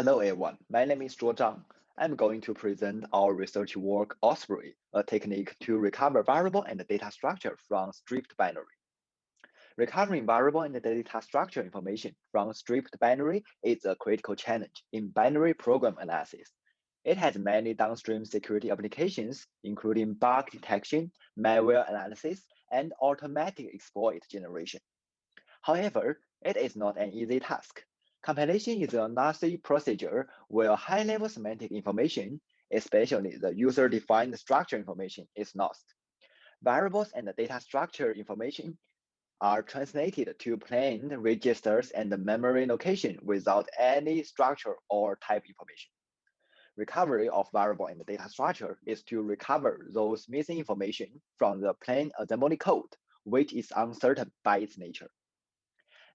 Hello everyone, my name is Zhuo Zhang. I'm going to present our research work OSPREY, a technique to recover variable and data structure from stripped binary. Recovering variable and data structure information from stripped binary is a critical challenge in binary program analysis. It has many downstream security applications, including bug detection, malware analysis, and automatic exploit generation. However, it is not an easy task. Compilation is a nasty procedure where high-level semantic information, especially the user-defined structure information, is lost. Variables and data structure information are translated to plain registers and memory location without any structure or type information. Recovery of variable and data structure is to recover those missing information from the plain assembly code, which is uncertain by its nature.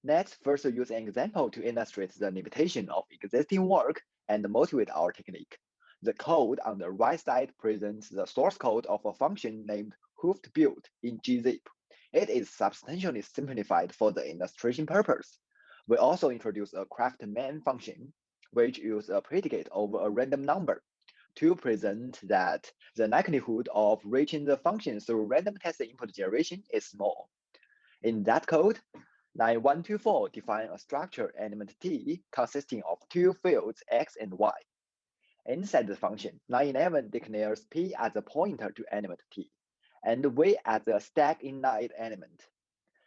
Let's first use an example to illustrate the limitation of existing work and motivate our technique. The code on the right side presents the source code of a function named hoofed_build in gzip. It is substantially simplified for the illustration purpose. We also introduce a craft_main function, which uses a predicate over a random number to present that the likelihood of reaching the function through random test input generation is small. In that code, line 124 defines a structure element T consisting of two fields x and y. Inside the function, line 11 declares P as a pointer to element T, and Y as a stack inline element.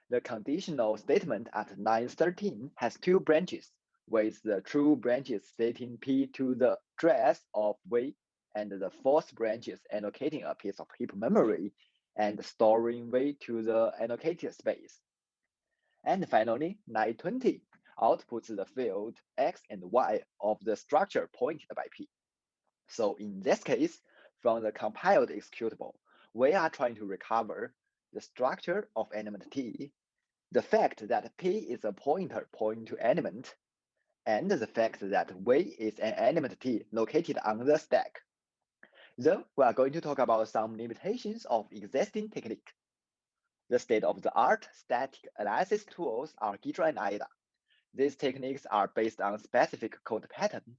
The conditional statement at line 13 has two branches, with the true branches setting P to the address of Y, and the false branches allocating a piece of heap memory and storing Y to the allocated space. And finally, line 20 outputs the field x and y of the structure pointed by P. So in this case, from the compiled executable, we are trying to recover the structure of element T, the fact that P is a pointer pointing to element, and the fact that Y is an element T located on the stack. Then we are going to talk about some limitations of existing technique. The state-of-the-art static analysis tools are Ghidra and IDA. These techniques are based on specific code pattern.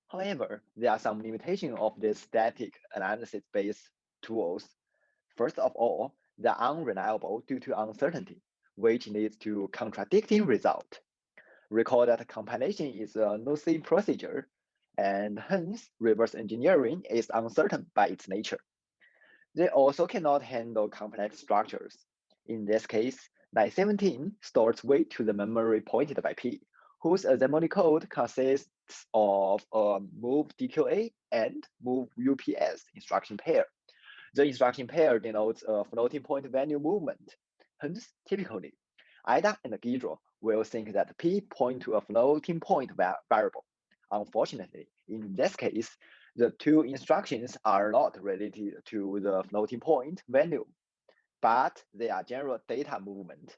However, there are some limitations of these static analysis-based tools. First of all, they are unreliable due to uncertainty, which leads to contradicting results. Recall that compilation is a noisy procedure, and hence reverse engineering is uncertain by its nature. They also cannot handle complex structures. In this case, line 17 stores Y to the memory pointed by P, whose assembly code consists of a move DQA and move UPS instruction pair. The instruction pair denotes a floating point value movement. Hence, typically, IDA and Ghidra will think that P point to a floating point variable. Unfortunately, in this case, the two instructions are not related to the floating point value, but they are general data movement.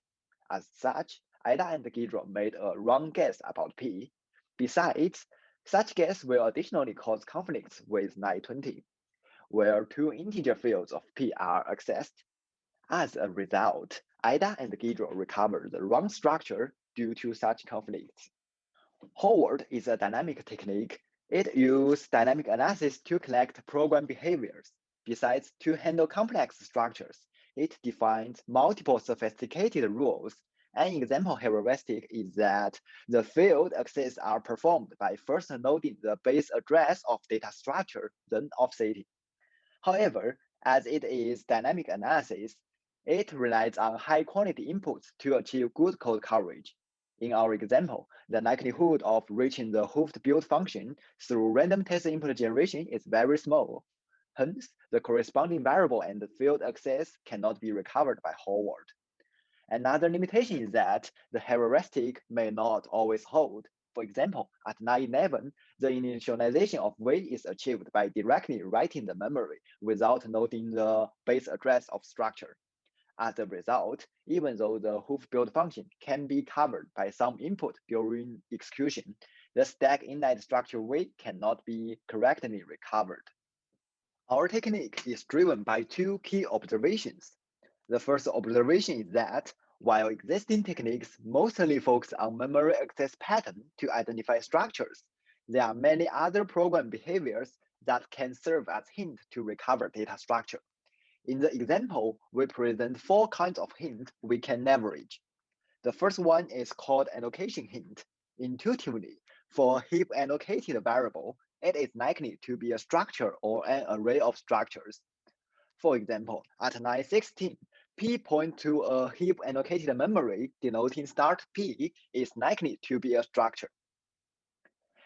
As such, IDA and Ghidra made a wrong guess about P. Besides, such guess will additionally cause conflicts with line 20, where two integer fields of P are accessed. As a result, IDA and Ghidra recover the wrong structure due to such conflicts. Howard is a dynamic technique. It uses dynamic analysis to collect program behaviors. Besides, to handle complex structures, it defines multiple sophisticated rules. An example heuristic is that the field access are performed by first loading the base address of data structure, then offsetting. However, as it is dynamic analysis, it relies on high-quality inputs to achieve good code coverage. In our example, the likelihood of reaching the hoofed_build function through random test input generation is very small. Hence, the corresponding variable and the field access cannot be recovered by Howard. Another limitation is that the heuristic may not always hold. For example, at line 11, the initialization of Y is achieved by directly writing the memory without noting the base address of structure. As a result, even though the hoofed_build function can be covered by some input during execution, the stack inline structure Y cannot be correctly recovered. Our technique is driven by two key observations. The first observation is that while existing techniques mostly focus on memory access pattern to identify structures, There are many other program behaviors that can serve as hint to recover data structure. In the example, we present 4 kinds of hint we can leverage. The first one is called allocation hint. Intuitively, for a heap allocated variable, it is likely to be a structure or an array of structures. For example, at line 16, P points to a heap allocated memory denoting start P is likely to be a structure.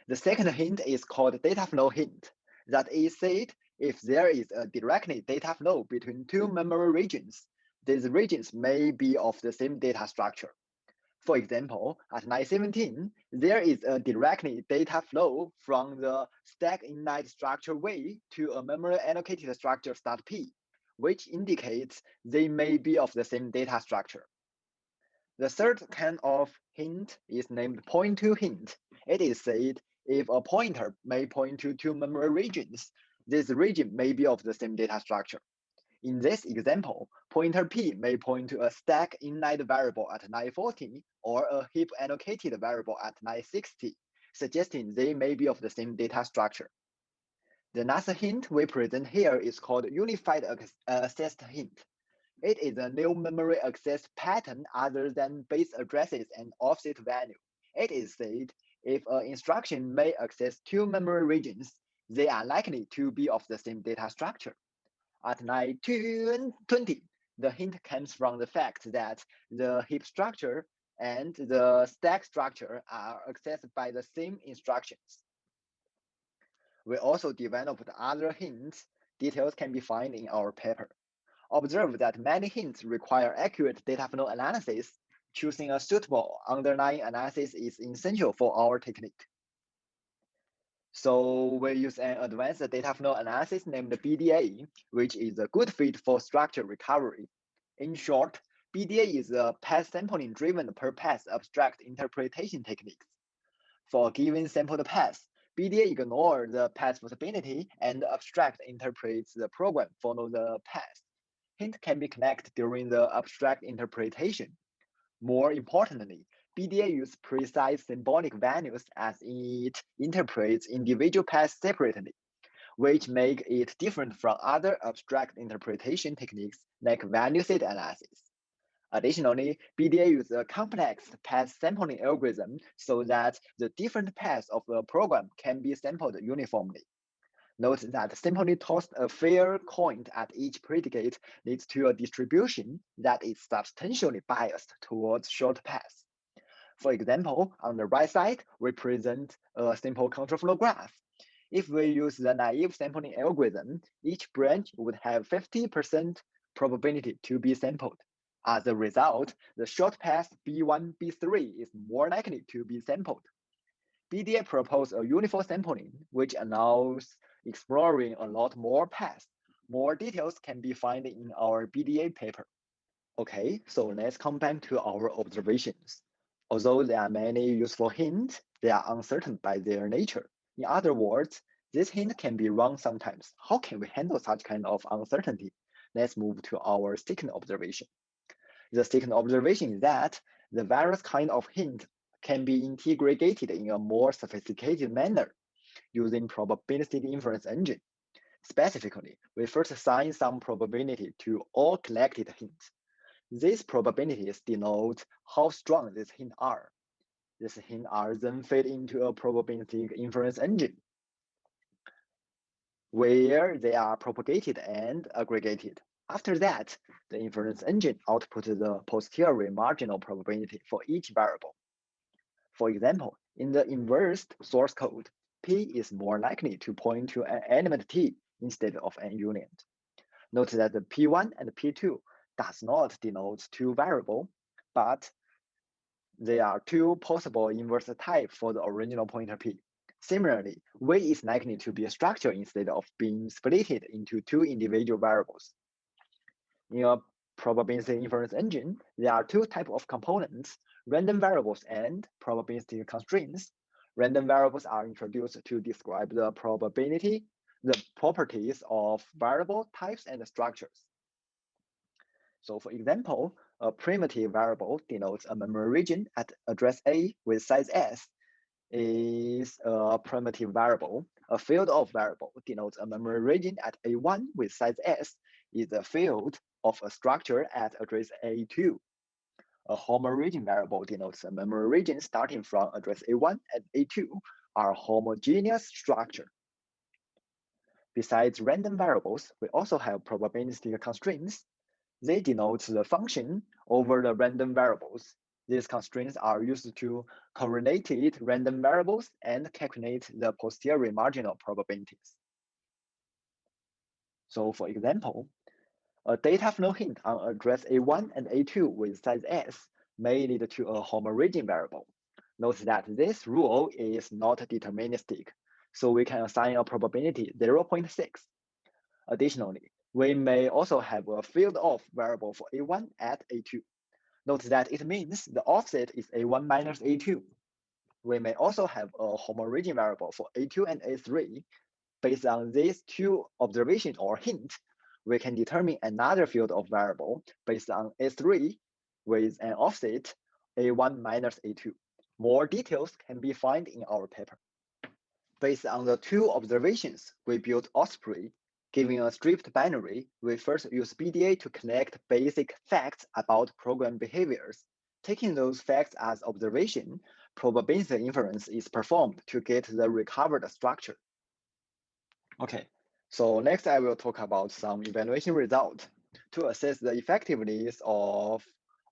The second hint is called data flow hint. That is said, if there is a directly data flow between 2 memory regions, these regions may be of the same data structure. For example, at line 17, there is a directly data flow from the stack init structure V to a memory allocated structure start P, which indicates they may be of the same data structure. The third kind of hint is named point to hint. It is said if a pointer may point to 2 memory regions, this region may be of the same data structure. In this example, pointer P may point to a stack init variable at line 40 or a heap allocated variable at line 60, suggesting they may be of the same data structure. The last hint we present here is called unified accessed hint. It is a new memory access pattern other than base addresses and offset value. It is said if an instruction may access 2 memory regions, they are likely to be of the same data structure. At line 20, the hint comes from the fact that the heap structure and the stack structure are accessed by the same instructions. We also developed other hints. Details can be found in our paper. Observe that many hints require accurate data flow analysis. Choosing a suitable underlying analysis is essential for our technique. So we use an advanced data flow analysis named BDA, which is a good fit for structure recovery. In short, BDA is a path sampling driven per path abstract interpretation technique. For a given sampled path, BDA ignores the path possibility and abstract interprets the program follow the path. Hint can be collected during the abstract interpretation. More importantly, BDA uses precise symbolic values as it interprets individual paths separately, which make it different from other abstract interpretation techniques like value set analysis. Additionally, BDA uses a complex path sampling algorithm so that the different paths of a program can be sampled uniformly. Note that simply tossing a fair coin at each predicate leads to a distribution that is substantially biased towards short paths. For example, on the right side, we present a simple control flow graph. If we use the naive sampling algorithm, each branch would have 50% probability to be sampled. As a result, the short path B1, B3 is more likely to be sampled. BDA proposes a uniform sampling, which allows exploring a lot more paths. More details can be found in our BDA paper. Okay, so let's come back to our observations. Although there are many useful hints, they are uncertain by their nature. In other words, this hint can be wrong sometimes. How can we handle such kind of uncertainty? Let's move to our second observation. The second observation is that the various kind of hint can be integrated in a more sophisticated manner using probabilistic inference engine. Specifically, we first assign some probability to all collected hints. These probabilities denote how strong these hints are. These hints are then fed into a probabilistic inference engine, where they are propagated and aggregated. After that, the inference engine outputs the posterior marginal probability for each variable. For example, in the inversed source code, P is more likely to point to an element T instead of an union. Note that the P1 and P2 does not denote two variables, but they are two possible inverse types for the original pointer P. Similarly, V is likely to be a structure instead of being split into two individual variables. In a probabilistic inference engine, there are two types of components, random variables and probabilistic constraints. Random variables are introduced to describe the properties of variable types and structures. So for example, a primitive variable denotes a memory region at address A with size S. is a primitive variable. A field of variable denotes a memory region at A1 with size S is a field of a structure at address A2. A homogeneous variable denotes a memory region starting from address A1 and A2 are homogeneous structure. Besides random variables, we also have probabilistic constraints. They denote the function over the random variables. These constraints are used to correlate random variables and calculate the posterior marginal probabilities. So for example, a data flow hint on address A1 and A2 with size S may lead to a homogeneous variable. Note that this rule is not deterministic, so we can assign a probability 0.6. Additionally, we may also have a field of variable for A1 at A2. Note that it means the offset is A1 minus A2. We may also have a homogeneous variable for A2 and A3. Based on these two observations or hint, we can determine another field of variable based on A3 with an offset A1 minus A2. More details can be found in our paper. Based on the two observations, we built OSPREY. Given a stripped binary, we first use BDA to collect basic facts about program behaviors. Taking those facts as observation, probabilistic inference is performed to get the recovered structure. Okay, so next I will talk about some evaluation results. To assess the effectiveness of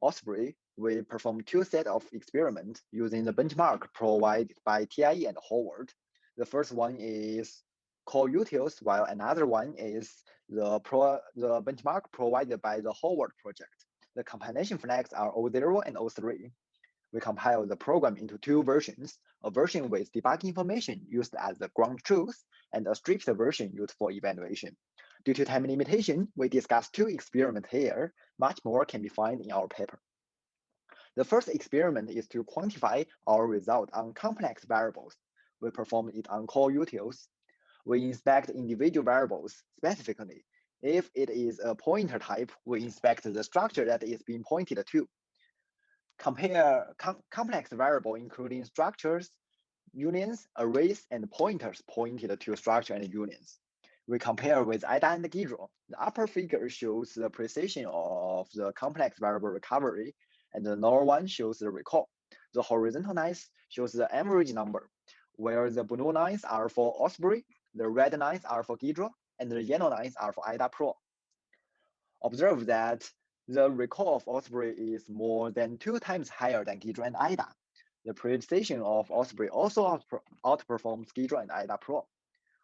OSPREY, we perform two sets of experiments using the benchmark provided by TIE and Howard. The first one is co-utils, while another one is the benchmark provided by the Howard project. The combination flags are O0 and O3. We compile the program into two versions, a version with debug information used as the ground truth, and a stripped version used for evaluation. Due to time limitation, we discussed two experiments here. Much more can be found in our paper. The first experiment is to quantify our result on complex variables. We perform it on co-utils. We inspect individual variables specifically. If it is a pointer type, we inspect the structure that is being pointed to. Compare complex variable including structures, unions, arrays, and pointers pointed to structure and unions. We compare with IDA and GIDRO. The upper figure shows the precision of the complex variable recovery, and the lower one shows the recall. The horizontal lines shows the average number, where the blue lines are for OSPREY, the red lines are for GIDRO, and the yellow lines are for IDA Pro. Observe that the recall of OSPREY is more than 2 times higher than GIDRO and IDA. The precision of OSPREY also outperforms GIDRO and IDA Pro.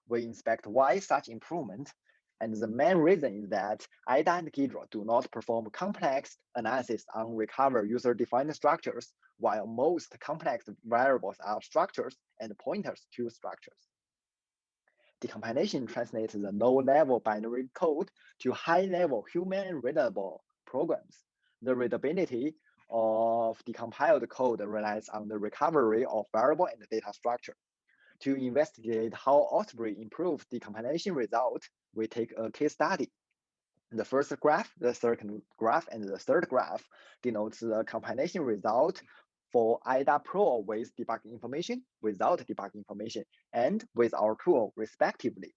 We inspect why such improvement, and the main reason is that IDA and GIDRO do not perform complex analysis on recovered user-defined structures, while most complex variables are structures and pointers to structures. Decompilation translates the low-level binary code to high-level human-readable programs. The readability of decompiled code relies on the recovery of variable and data structure. To investigate how OSPREY improves decompilation result, we take a case study. The first graph, the second graph, and the third graph denotes the compilation result for IDA Pro with debug information, without debug information, and with our tool, respectively.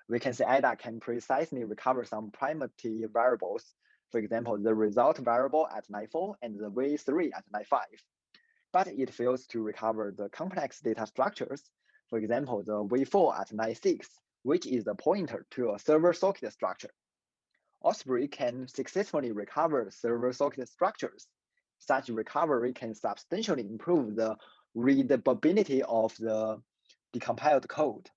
We can say IDA can precisely recover some primitive variables, for example, the result variable at line 4 and the V3 at line 5. But it fails to recover the complex data structures, for example, the V4 at line 6, which is the pointer to a server socket structure. OSPREY can successfully recover server socket structures. Such recovery can substantially improve the readability of the decompiled code,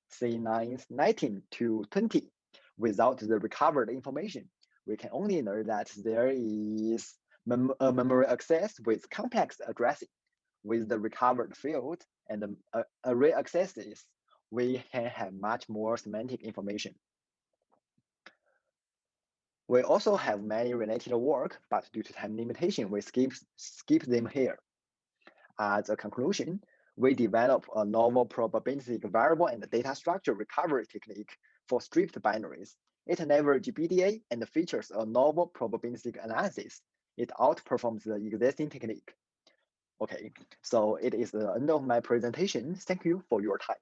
say lines 19 to 20. Without the recovered information, we can only learn that there is a memory access with complex addressing. With the recovered field and the array accesses, we can have much more semantic information. We also have many related work, but due to time limitation, we skip them here. As a conclusion, we developed a novel probabilistic variable and data structure recovery technique for stripped binaries. It leverages BDA and features a novel probabilistic analysis. It outperforms the existing technique. Okay, so it is the end of my presentation. Thank you for your time.